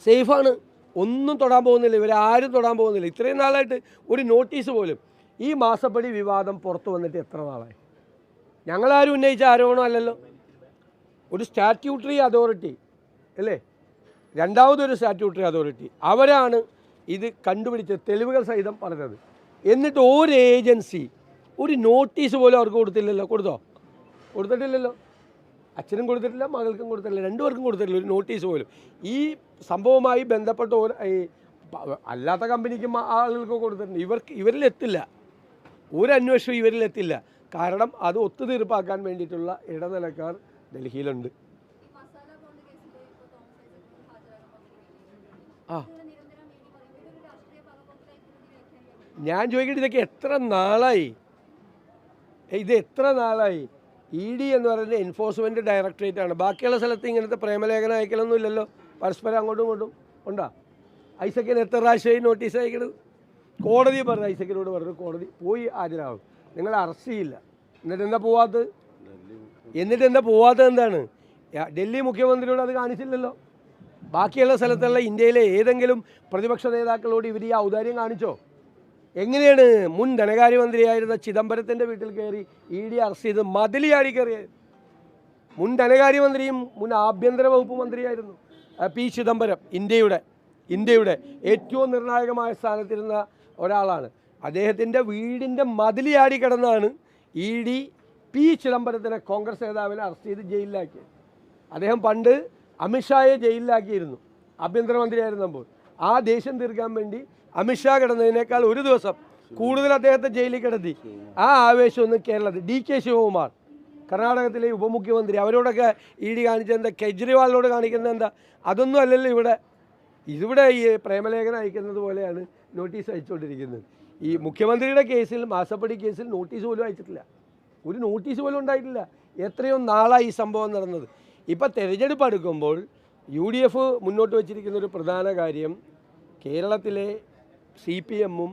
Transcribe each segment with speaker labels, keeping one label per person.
Speaker 1: സേഫാണ്, ഒന്നും തൊടാൻ പോകുന്നില്ല, ഇവരാരും തൊടാൻ പോകുന്നില്ല. ഇത്രയും നാളായിട്ട് ഒരു നോട്ടീസ് പോലും. ഈ മാസപ്പടി വിവാദം പുറത്തു വന്നിട്ട് എത്ര നാളായി? ഞങ്ങളാരും ഉന്നയിച്ച ആരോപണം അല്ലല്ലോ. ഒരു സ്റ്റാറ്റ്യൂട്ടറി അതോറിറ്റി അല്ലേ, രണ്ടാമതൊരു സ്റ്റാറ്റ്യൂട്ടറി അതോറിറ്റി, അവരാണ് ഇത് കണ്ടുപിടിച്ച് തെളിവുകൾ സഹിതം പറഞ്ഞത്. എന്നിട്ട് ഒരു ഏജൻസി ഒരു നോട്ടീസ് പോലും അവർക്ക് കൊടുത്തില്ലല്ലോ. കൊടുത്തിട്ടില്ലല്ലോ. അച്ഛനും കൊടുത്തിട്ടില്ല, മകൾക്കും കൊടുത്തിട്ടില്ല, രണ്ടുപേർക്കും കൊടുത്തിട്ടില്ല ഒരു നോട്ടീസ് പോലും. ഈ സംഭവവുമായി ബന്ധപ്പെട്ട ഈ അല്ലാത്ത കമ്പനിക്കും ആളുകൾക്ക് കൊടുത്തിട്ടുണ്ട്. ഇവരിലെത്തില്ല, ഒരു അന്വേഷണം ഇവരിലെത്തില്ല. കാരണം അത് ഒത്തുതീർപ്പാക്കാൻ വേണ്ടിയിട്ടുള്ള ഇടനിലക്കാർ ഡൽഹിയിലുണ്ട്. ഞാൻ ചോദിക്കട്ടെ, ഇതൊക്കെ എത്ര നാളായി? ഇ ഡി എന്ന് പറയുന്നത് എൻഫോഴ്സ്മെൻറ്റ് ഡയറക്ടറേറ്റാണ്. ബാക്കിയുള്ള സ്ഥലത്ത് ഇങ്ങനത്തെ പ്രേമലേഖനം അയക്കലൊന്നും ഇല്ലല്ലോ. പരസ്പരം അങ്ങോട്ടും ഇങ്ങോട്ടും ഉണ്ടോ? ഐസക്കിന് എത്ര പ്രാവശ്യമായി നോട്ടീസ് അയക്കണത്? കോടതി പറഞ്ഞു, ഐസക്കിനോട് പറഞ്ഞു, കോടതി പോയി ഹാജരാകും, നിങ്ങൾ അറസ്റ്റ് ചെയ്യില്ല. എന്നിട്ട് എന്താ പോവാത്തത് എന്താണ്? ഡൽഹി മുഖ്യമന്ത്രിയോട് അത് കാണിച്ചില്ലല്ലോ. ബാക്കിയുള്ള സ്ഥലത്തുള്ള ഇന്ത്യയിലെ ഏതെങ്കിലും പ്രതിപക്ഷ നേതാക്കളോട് ഇവർ ഈ ഔദാര്യം കാണിച്ചോ? എങ്ങനെയാണ് മുൻ ധനകാര്യമന്ത്രിയായിരുന്ന ചിദംബരത്തിൻ്റെ വീട്ടിൽ കയറി ഇ ഡി അറസ്റ്റ് ചെയ്ത് മതിലിയാടി കയറിയത്? മുൻ ധനകാര്യമന്ത്രിയും മുൻ ആഭ്യന്തര വകുപ്പ് മന്ത്രിയായിരുന്നു പി ചിദംബരം. ഇന്ത്യയുടെ ഏറ്റവും നിർണായകമായ സ്ഥാനത്തിരുന്ന ഒരാളാണ്. അദ്ദേഹത്തിൻ്റെ വീടിൻ്റെ മതിലിയാടി കിടന്നാണ് ഇ ഡി പി ചിദംബരത്തിനെ, കോൺഗ്രസ് നേതാവിനെ അറസ്റ്റ് ചെയ്ത് ജയിലിലാക്കിയത്. അദ്ദേഹം പണ്ട് അമിത്ഷായെ ജയിലിലാക്കിയിരുന്നു, ആഭ്യന്തരമന്ത്രിയായിരുന്നപ്പോൾ. ആ ദേഷ്യം തീർക്കാൻ വേണ്ടി അമിത്ഷാ കിടന്നതിനേക്കാൾ ഒരു ദിവസം കൂടുതൽ അദ്ദേഹത്തെ ജയിലിൽ കിടത്തി. ആ ആവേശമൊന്നും കേരളത്തിൽ ഡി കെ ശിവകുമാർ, കർണാടകത്തിലെ ഉപമുഖ്യമന്ത്രി, അവരോടൊക്കെ ഇ ഡി കാണിച്ചത് എന്താ? കെജ്രിവാളിനോട് കാണിക്കുന്നത് എന്താ? അതൊന്നും അല്ലല്ലോ ഇവിടെ ഈ പ്രേമലേഖനം അയക്കുന്നത് പോലെയാണ് നോട്ടീസ് അയച്ചുകൊണ്ടിരിക്കുന്നത്. ഈ മുഖ്യമന്ത്രിയുടെ കേസിൽ, മാസപ്പടി കേസിൽ നോട്ടീസ് പോലും അയച്ചിട്ടില്ല, ഒരു നോട്ടീസ് പോലും ഉണ്ടായിട്ടില്ല. എത്രയോ നാളായി ഈ സംഭവം നടന്നത്. ഇപ്പം തെരഞ്ഞെടുപ്പ് അടുക്കുമ്പോൾ UDF മുന്നോട്ട് വച്ചിരിക്കുന്ന ഒരു പ്രധാന കാര്യം, കേരളത്തിലെ CPM-ഉം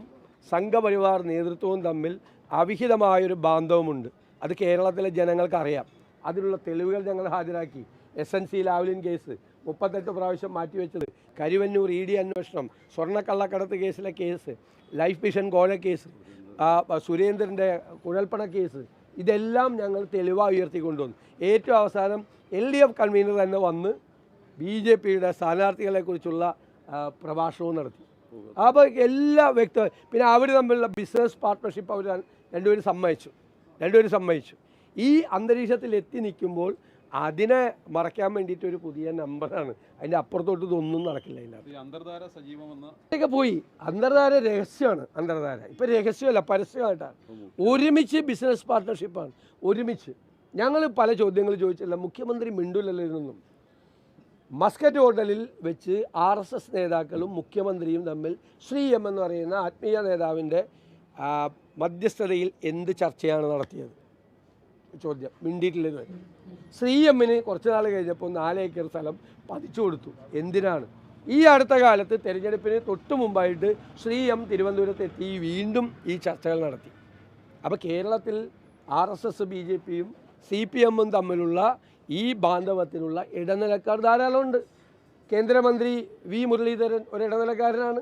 Speaker 1: സംഘപരിവാർ നേതൃത്വവും തമ്മിൽ അവിഹിതമായൊരു ബാന്ധവമുണ്ട്. അത് കേരളത്തിലെ ജനങ്ങൾക്കറിയാം. അതിനുള്ള തെളിവുകൾ ഞങ്ങൾ ഹാജരാക്കി. SNC ലാവ്ലിൻ കേസ് 38 പ്രാവശ്യം മാറ്റിവെച്ചത്, കരുവന്നൂർ ED അന്വേഷണം, സ്വർണ്ണക്കള്ളക്കടത്ത് കേസിലെ കേസ്, ലൈഫ് മിഷൻ കോഴ കേസ്, സുരേന്ദ്രൻ്റെ കുഴൽപ്പണ കേസ്, ഇതെല്ലാം ഞങ്ങൾ തെളിവായി ഉയർത്തിക്കൊണ്ടുവന്നു. ഏറ്റവും അവസാനം LDF കൺവീനർ തന്നെ വന്ന് BJPയുടെ സ്ഥാനാർത്ഥികളെക്കുറിച്ചുള്ള പ്രഭാഷണവും നടത്തി. അപ്പോൾ എല്ലാ വ്യക്തമായി. പിന്നെ അവർ തമ്മിലുള്ള ബിസിനസ് പാർട്ട്ണർഷിപ്പ് അവർ രണ്ടുപേരും സമ്മതിച്ചു. ഈ അന്തരീക്ഷത്തിൽ എത്തി നിൽക്കുമ്പോൾ അതിനെ മറയ്ക്കാൻ വേണ്ടിയിട്ട് ഒരു പുതിയ നമ്പറാണ്. അതിൻ്റെ അപ്പുറത്തോട്ട് ഇതൊന്നും നടക്കില്ല. ഇതിനകത്തൊക്കെ പോയി. അന്തർധാര രഹസ്യമാണ്. ഇപ്പം രഹസ്യമല്ല, പരസ്യമായിട്ടാണ്. ഒരുമിച്ച് ബിസിനസ് പാർട്ട്ണർഷിപ്പാണ്. ഒരുമിച്ച് ഞങ്ങൾ പല ചോദ്യങ്ങൾ ചോദിച്ചില്ല, മുഖ്യമന്ത്രി മിണ്ടൂലല്ലോ ഇതിനൊന്നും. മസ്കറ്റ് ഹോട്ടലിൽ വെച്ച് RSS നേതാക്കളും മുഖ്യമന്ത്രിയും തമ്മിൽ ശ്രീ M എന്ന് പറയുന്ന ആത്മീയ നേതാവിൻ്റെ മധ്യസ്ഥതയിൽ എന്ത് ചർച്ചയാണ് നടത്തിയത്? ചോദ്യം മിണ്ടിയിട്ടില്ലെന്ന്. ശ്രീ M-ന് കുറച്ച് നാൾ കഴിഞ്ഞപ്പോൾ 4 ഏക്കർ സ്ഥലം പതിച്ചു കൊടുത്തു. എന്തിനാണ്? ഈ അടുത്ത കാലത്ത് തെരഞ്ഞെടുപ്പിന് തൊട്ട് മുമ്പായിട്ട് ശ്രീ M തിരുവനന്തപുരത്ത് എത്തി വീണ്ടും ഈ ചർച്ചകൾ നടത്തി. അപ്പോൾ കേരളത്തിൽ RSS BJP-യും CPM-ഉം തമ്മിലുള്ള ഈ ബാന്ധവത്തിനുള്ള ഇടനിലക്കാർ ധാരാളമുണ്ട്. കേന്ദ്രമന്ത്രി V. മുരളീധരൻ ഒരു ഇടനിലക്കാരനാണ്.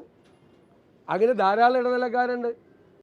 Speaker 1: അങ്ങനെ ധാരാളം ഇടനിലക്കാരുണ്ട്.